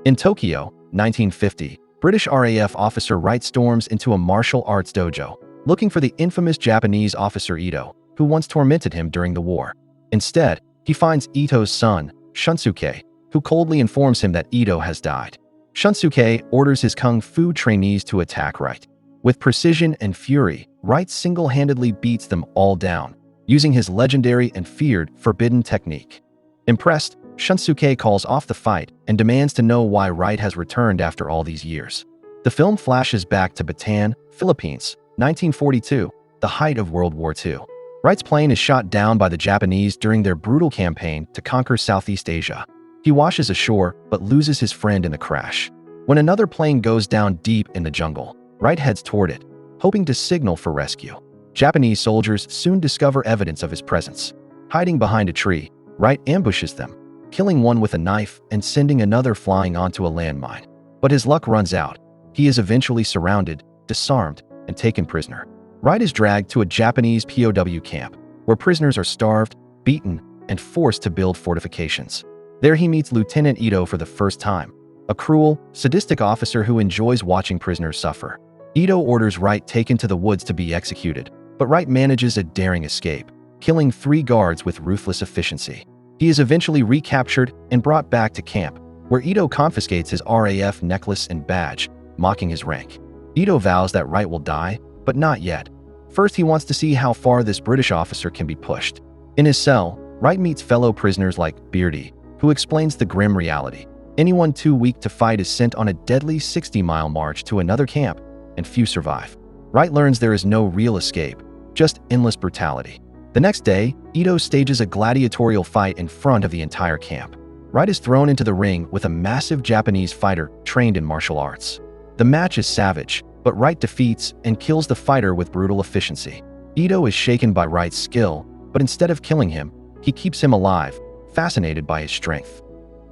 In Tokyo, 1950, British RAF officer Wright storms into a martial arts dojo, looking for the infamous Japanese officer Ito, who once tormented him during the war. Instead, he finds Ito's son, Shunsuke, who coldly informs him that Ito has died. Shunsuke orders his kung fu trainees to attack Wright. With precision and fury, Wright single-handedly beats them all down, using his legendary and feared forbidden technique. Impressed, Shunsuke calls off the fight and demands to know why Wright has returned after all these years. The film flashes back to Bataan, Philippines, 1942, the height of World War II. Wright's plane is shot down by the Japanese during their brutal campaign to conquer Southeast Asia. He washes ashore but loses his friend in the crash. When another plane goes down deep in the jungle, Wright heads toward it, hoping to signal for rescue. Japanese soldiers soon discover evidence of his presence. Hiding behind a tree, Wright ambushes them, killing one with a knife and sending another flying onto a landmine. But his luck runs out. He is eventually surrounded, disarmed, and taken prisoner. Wright is dragged to a Japanese POW camp, where prisoners are starved, beaten, and forced to build fortifications. There he meets Lieutenant Ito for the first time, a cruel, sadistic officer who enjoys watching prisoners suffer. Ito orders Wright taken to the woods to be executed, but Wright manages a daring escape, killing 3 guards with ruthless efficiency. He is eventually recaptured and brought back to camp, where Ito confiscates his RAF necklace and badge, mocking his rank. Ito vows that Wright will die, but not yet. First, he wants to see how far this British officer can be pushed. In his cell, Wright meets fellow prisoners like Beardy, who explains the grim reality. Anyone too weak to fight is sent on a deadly 60-mile march to another camp, and few survive. Wright learns there is no real escape, just endless brutality. The next day, Ito stages a gladiatorial fight in front of the entire camp. Wright is thrown into the ring with a massive Japanese fighter trained in martial arts. The match is savage, but Wright defeats and kills the fighter with brutal efficiency. Ito is shaken by Wright's skill, but instead of killing him, he keeps him alive, fascinated by his strength.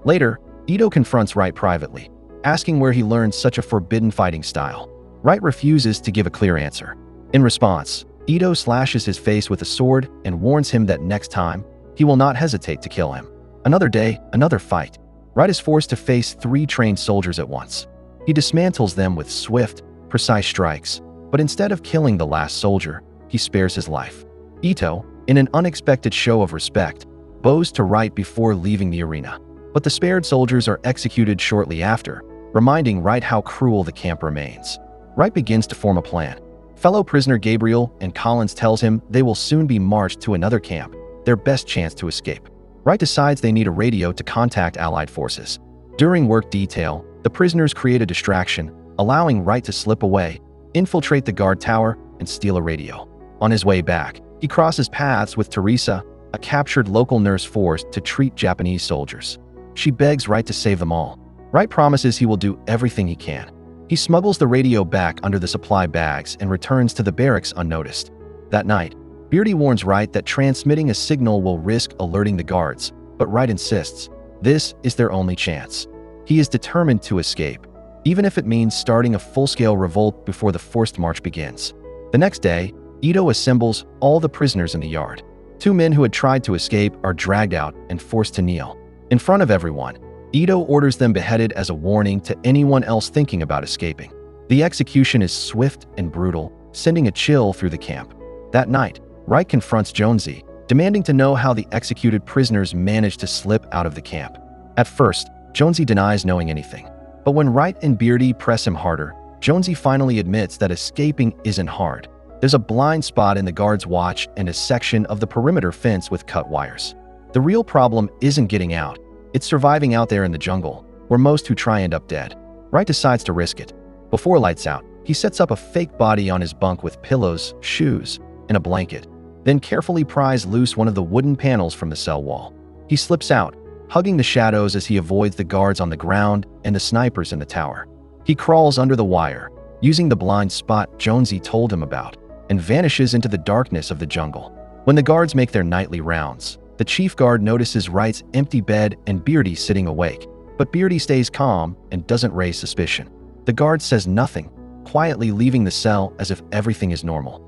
Later, Ito confronts Wright privately, asking where he learned such a forbidden fighting style. Wright refuses to give a clear answer. In response, Ito slashes his face with a sword and warns him that next time, he will not hesitate to kill him. Another day, another fight. Wright is forced to face 3 trained soldiers at once. He dismantles them with swift, precise strikes, but instead of killing the last soldier, he spares his life. Ito, in an unexpected show of respect, bows to Wright before leaving the arena. But the spared soldiers are executed shortly after, reminding Wright how cruel the camp remains. Wright begins to form a plan. Fellow prisoner Gabriel and Collins tells him they will soon be marched to another camp, their best chance to escape. Wright decides they need a radio to contact Allied forces. During work detail, the prisoners create a distraction, allowing Wright to slip away, infiltrate the guard tower, and steal a radio. On his way back, he crosses paths with Teresa, a captured local nurse forced to treat Japanese soldiers. She begs Wright to save them all. Wright promises he will do everything he can. He smuggles the radio back under the supply bags and returns to the barracks unnoticed. That night, Beardy warns Wright that transmitting a signal will risk alerting the guards, but Wright insists this is their only chance. He is determined to escape, even if it means starting a full-scale revolt before the forced march begins. The next day, Ito assembles all the prisoners in the yard. 2 men who had tried to escape are dragged out and forced to kneel. In front of everyone, Ito orders them beheaded as a warning to anyone else thinking about escaping. The execution is swift and brutal, sending a chill through the camp. That night, Wright confronts Jonesy, demanding to know how the executed prisoners managed to slip out of the camp. At first, Jonesy denies knowing anything. But when Wright and Beardy press him harder, Jonesy finally admits that escaping isn't hard. There's a blind spot in the guard's watch and a section of the perimeter fence with cut wires. The real problem isn't getting out. It's surviving out there in the jungle, where most who try end up dead. Wright decides to risk it. Before lights out, he sets up a fake body on his bunk with pillows, shoes, and a blanket, then carefully pries loose one of the wooden panels from the cell wall. He slips out, hugging the shadows as he avoids the guards on the ground and the snipers in the tower. He crawls under the wire, using the blind spot Jonesy told him about, and vanishes into the darkness of the jungle. When the guards make their nightly rounds, the chief guard notices Wright's empty bed and Beardy sitting awake, but Beardy stays calm and doesn't raise suspicion. The guard says nothing, quietly leaving the cell as if everything is normal.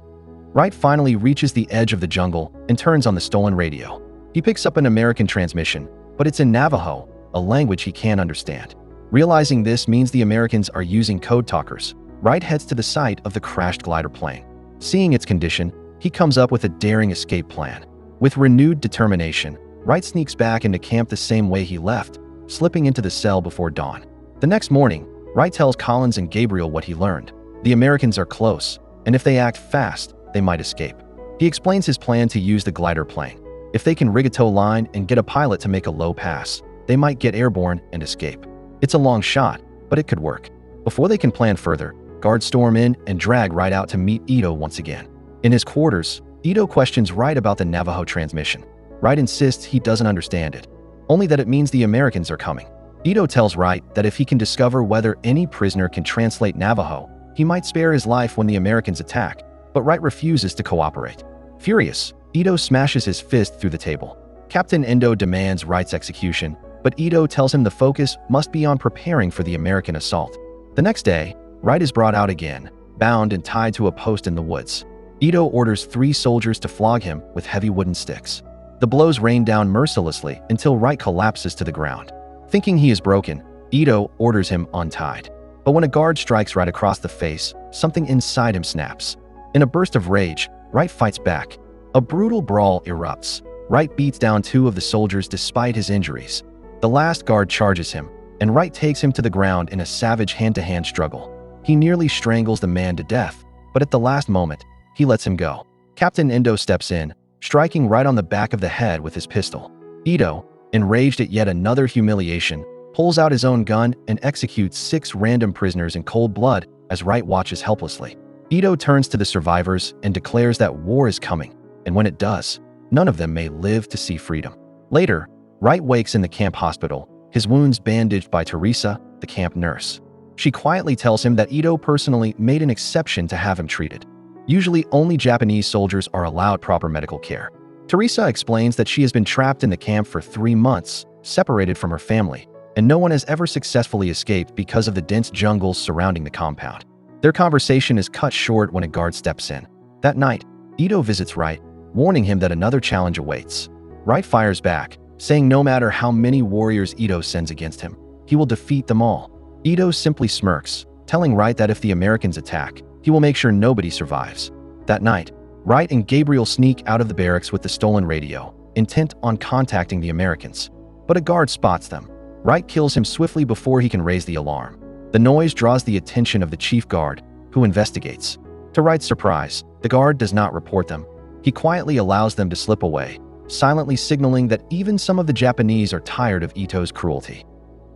Wright finally reaches the edge of the jungle and turns on the stolen radio. He picks up an American transmission, but it's in Navajo, a language he can't understand. Realizing this means the Americans are using code talkers, Wright heads to the site of the crashed glider plane. Seeing its condition, he comes up with a daring escape plan. With renewed determination, Wright sneaks back into camp the same way he left, slipping into the cell before dawn. The next morning, Wright tells Collins and Gabriel what he learned. The Americans are close, and if they act fast, they might escape. He explains his plan to use the glider plane. If they can rig a tow line and get a pilot to make a low pass, they might get airborne and escape. It's a long shot, but it could work. Before they can plan further, guards storm in and drag Wright out to meet Ito once again. In his quarters, Ito questions Wright about the Navajo transmission. Wright insists he doesn't understand it, only that it means the Americans are coming. Ito tells Wright that if he can discover whether any prisoner can translate Navajo, he might spare his life when the Americans attack, but Wright refuses to cooperate. Furious, Ito smashes his fist through the table. Captain Endo demands Wright's execution, but Ito tells him the focus must be on preparing for the American assault. The next day, Wright is brought out again, bound and tied to a post in the woods. Ito orders 3 soldiers to flog him with heavy wooden sticks. The blows rain down mercilessly until Wright collapses to the ground. Thinking he is broken, Ito orders him untied. But when a guard strikes Wright across the face, something inside him snaps. In a burst of rage, Wright fights back. A brutal brawl erupts. Wright beats down 2 of the soldiers despite his injuries. The last guard charges him, and Wright takes him to the ground in a savage hand-to-hand struggle. He nearly strangles the man to death, but at the last moment, he lets him go. Captain Endo steps in, striking Wright on the back of the head with his pistol. Ito, enraged at yet another humiliation, pulls out his own gun and executes 6 random prisoners in cold blood as Wright watches helplessly. Ito turns to the survivors and declares that war is coming, and when it does, none of them may live to see freedom. Later, Wright wakes in the camp hospital, his wounds bandaged by Teresa, the camp nurse. She quietly tells him that Ito personally made an exception to have him treated. Usually, only Japanese soldiers are allowed proper medical care. Teresa explains that she has been trapped in the camp for 3 months, separated from her family, and no one has ever successfully escaped because of the dense jungles surrounding the compound. Their conversation is cut short when a guard steps in. That night, Ito visits Wright, warning him that another challenge awaits. Wright fires back, saying no matter how many warriors Ito sends against him, he will defeat them all. Ito simply smirks, telling Wright that if the Americans attack, he will make sure nobody survives. That night, Wright and Gabriel sneak out of the barracks with the stolen radio, intent on contacting the Americans. But a guard spots them. Wright kills him swiftly before he can raise the alarm. The noise draws the attention of the chief guard, who investigates. To Wright's surprise, the guard does not report them. He quietly allows them to slip away, silently signaling that even some of the Japanese are tired of Ito's cruelty.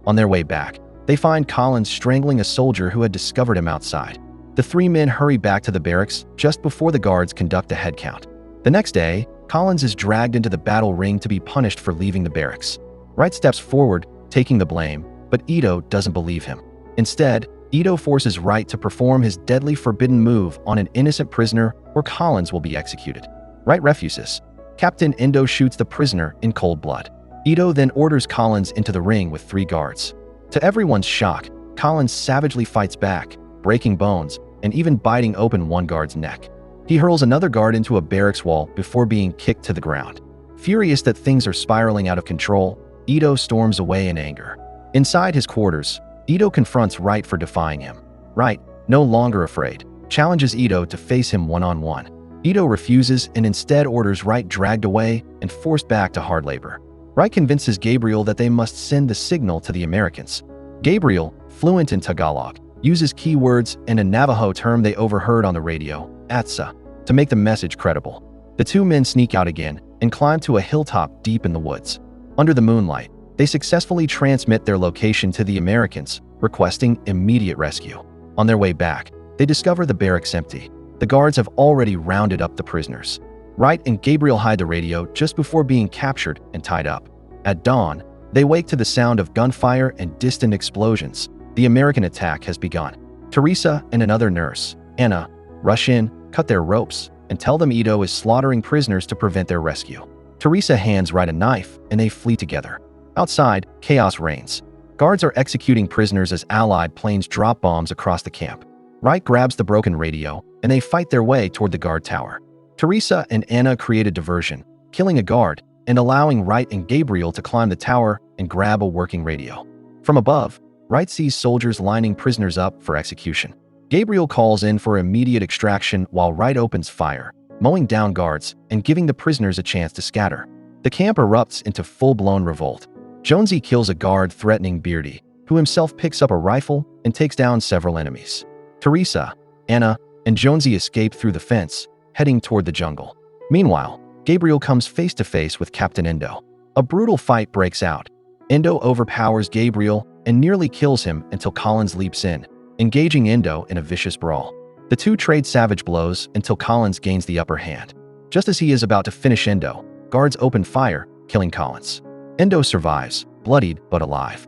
On their way back, they find Collins strangling a soldier who had discovered him outside. The 3 men hurry back to the barracks just before the guards conduct a head count. The next day, Collins is dragged into the battle ring to be punished for leaving the barracks. Wright steps forward, taking the blame, but Ito doesn't believe him. Instead, Ito forces Wright to perform his deadly forbidden move on an innocent prisoner or Collins will be executed. Wright refuses. Captain Endo shoots the prisoner in cold blood. Ito then orders Collins into the ring with 3 guards. To everyone's shock, Collins savagely fights back, breaking bones, and even biting open one guard's neck. He hurls another guard into a barracks wall before being kicked to the ground. Furious that things are spiraling out of control, Ito storms away in anger. Inside his quarters, Ito confronts Wright for defying him. Wright, no longer afraid, challenges Ito to face him one-on-one. Ito refuses and instead orders Wright dragged away and forced back to hard labor. Wright convinces Gabriel that they must send the signal to the Americans. Gabriel, fluent in Tagalog, uses keywords and a Navajo term they overheard on the radio, Atsa, to make the message credible. The 2 men sneak out again and climb to a hilltop deep in the woods. Under the moonlight, they successfully transmit their location to the Americans, requesting immediate rescue. On their way back, they discover the barracks empty. The guards have already rounded up the prisoners. Wright and Gabriel hide the radio just before being captured and tied up. At dawn, they wake to the sound of gunfire and distant explosions. The American attack has begun. Teresa and another nurse, Anna, rush in, cut their ropes, and tell them Ito is slaughtering prisoners to prevent their rescue. Teresa hands Wright a knife, and they flee together. Outside, chaos reigns. Guards are executing prisoners as Allied planes drop bombs across the camp. Wright grabs the broken radio, and they fight their way toward the guard tower. Teresa and Anna create a diversion, killing a guard, and allowing Wright and Gabriel to climb the tower and grab a working radio. From above, Wright sees soldiers lining prisoners up for execution. Gabriel calls in for immediate extraction while Wright opens fire, mowing down guards and giving the prisoners a chance to scatter. The camp erupts into full-blown revolt. Jonesy kills a guard threatening Beardy, who himself picks up a rifle and takes down several enemies. Teresa, Anna, and Jonesy escape through the fence, heading toward the jungle. Meanwhile, Gabriel comes face-to-face with Captain Endo. A brutal fight breaks out. Endo overpowers Gabriel and nearly kills him until Collins leaps in, engaging Endo in a vicious brawl. The two trade savage blows until Collins gains the upper hand. Just as he is about to finish Endo, guards open fire, killing Collins. Endo survives, bloodied but alive.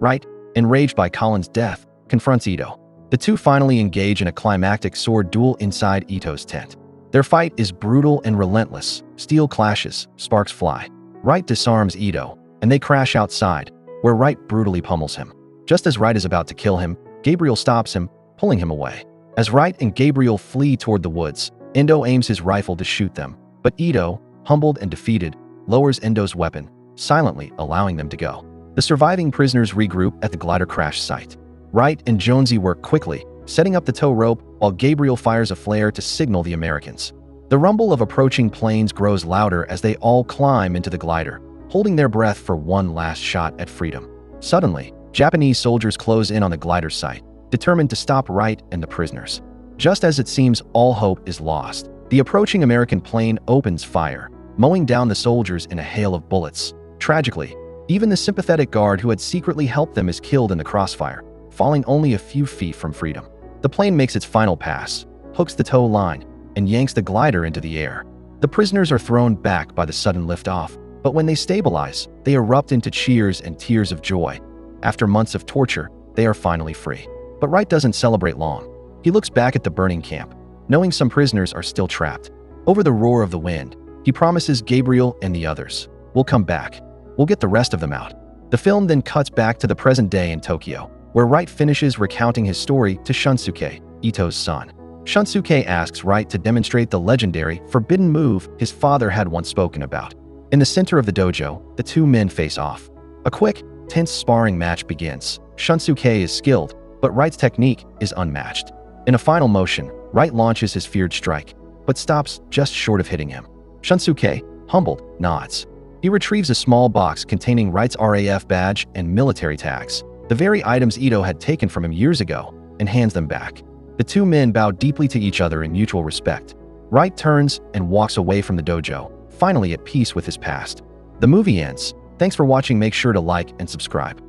Wright, enraged by Collins' death, confronts Ito. The two finally engage in a climactic sword duel inside Ito's tent. Their fight is brutal and relentless. Steel clashes, sparks fly. Wright disarms Ito, and they crash outside, where Wright brutally pummels him. Just as Wright is about to kill him, Gabriel stops him, pulling him away. As Wright and Gabriel flee toward the woods, Endo aims his rifle to shoot them, but Ito, humbled and defeated, lowers Endo's weapon, silently allowing them to go. The surviving prisoners regroup at the glider crash site. Wright and Jonesy work quickly, setting up the tow rope while Gabriel fires a flare to signal the Americans. The rumble of approaching planes grows louder as they all climb into the glider, holding their breath for one last shot at freedom. Suddenly, Japanese soldiers close in on the glider site, determined to stop Wright and the prisoners. Just as it seems all hope is lost, the approaching American plane opens fire, mowing down the soldiers in a hail of bullets. Tragically, even the sympathetic guard who had secretly helped them is killed in the crossfire, falling only a few feet from freedom. The plane makes its final pass, hooks the tow line, and yanks the glider into the air. The prisoners are thrown back by the sudden liftoff, but when they stabilize, they erupt into cheers and tears of joy. After months of torture, they are finally free. But Wright doesn't celebrate long. He looks back at the burning camp, knowing some prisoners are still trapped. Over the roar of the wind, he promises Gabriel and the others, "We'll come back. We'll get the rest of them out." The film then cuts back to the present day in Tokyo, where Wright finishes recounting his story to Shunsuke, Ito's son. Shunsuke asks Wright to demonstrate the legendary forbidden move his father had once spoken about. In the center of the dojo, the two men face off. A quick, tense sparring match begins. Shunsuke is skilled, but Wright's technique is unmatched. In a final motion, Wright launches his feared strike, but stops just short of hitting him. Shunsuke, humbled, nods. He retrieves a small box containing Wright's RAF badge and military tags, the very items Ito had taken from him years ago, and hands them back. The two men bow deeply to each other in mutual respect. Wright turns and walks away from the dojo, finally at peace with his past. The movie ends. Thanks for watching. Make sure to like and subscribe.